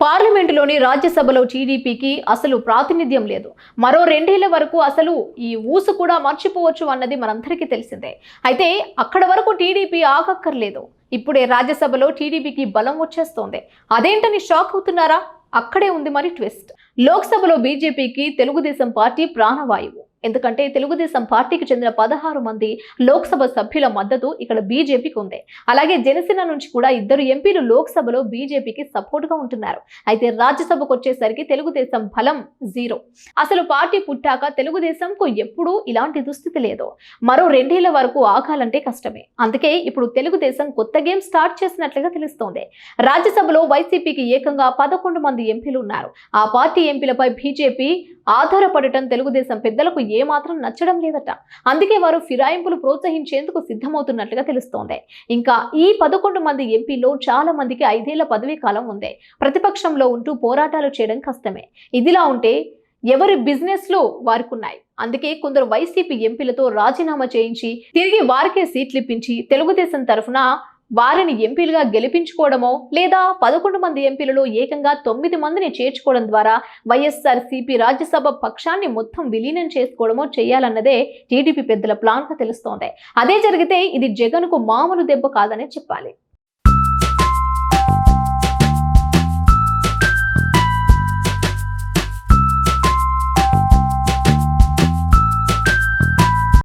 పార్లమెంటులోని రాజ్యసభలో టీడీపీకి అసలు ప్రాతినిధ్యం లేదు. మరో 2 ఏళ్ల వరకు అసలు ఈ ఊసు కూడా మర్చిపోవచ్చు అన్నది మనందరికీ తెలిసిందే. అయితే అక్కడ వరకు టీడీపీ ఆగక్కర్లేదు. ఇప్పుడే రాజ్యసభలో టీడీపీకి బలం వచ్చేస్తోంది. అదేంటని షాక్ అవుతున్నారా? అక్కడే ఉంది మరి ట్విస్ట్. లోక్సభలో బీజేపీకి తెలుగుదేశం పార్టీ ప్రాణవాయువు. ఎందుకంటే తెలుగుదేశం పార్టీకి చెందిన 16 మంది లోక్సభ సభ్యుల మద్దతు ఇక్కడ బీజేపీకి ఉంది. అలాగే జనసేన నుంచి కూడా 2 ఎంపీలు లోక్సభలో బీజేపీకి సపోర్ట్ గా ఉంటున్నారు. అయితే రాజ్యసభకు వచ్చేసరికి తెలుగుదేశం బలం 0. అసలు పార్టీ పుట్టాక తెలుగుదేశంకు ఎప్పుడూ ఇలాంటి దుస్థితి లేదు. మరో 2 ఏళ్ల వరకు ఆగాలంటే కష్టమే. అందుకే ఇప్పుడు తెలుగుదేశం కొత్త గేమ్ స్టార్ట్ చేసినట్లుగా తెలుస్తోంది. రాజ్యసభలో వైసీపీకి ఏకంగా 11 మంది ఎంపీలు ఉన్నారు. ఆ పార్టీ ఎంపీలపై బీజేపీ ఆధారపడటం తెలుగుదేశం పెద్దలకు ఏమాత్రం నచ్చడం లేదట. అందుకే వారు ఫిరాయింపులు ప్రోత్సహించేందుకు సిద్ధమవుతున్నట్లుగా తెలుస్తోంది. ఇంకా ఈ 11 మంది ఎంపీలో చాలా మందికి 5 ఏళ్ల పదవీ కాలం ఉంది. ప్రతిపక్షంలో ఉంటూ పోరాటాలు చేయడం కష్టమే. ఇదిలా ఉంటే ఎవరి బిజినెస్ లో వారికున్నాయి. అందుకే కొందరు వైసీపీ ఎంపీలతో రాజీనామా చేయించి తిరిగి వారికే సీట్లు ఇప్పించి తెలుగుదేశం తరఫున వారిని ఎంపీలుగా గెలిపించుకోవడమో లేదా 11 మంది ఎంపీలలో ఏకంగా 9 మందిని చేర్చుకోవడం ద్వారా వైఎస్ఆర్సీపీ రాజ్యసభ పక్షాన్ని మొత్తం విలీనం చేసుకోవడమో చేయాలన్నదే టీడీపీ పెద్దల ప్లాన్ గా తెలుస్తోంది. అదే జరిగితే ఇది జగన్కు మామూలు దెబ్బ కాదనే చెప్పాలి.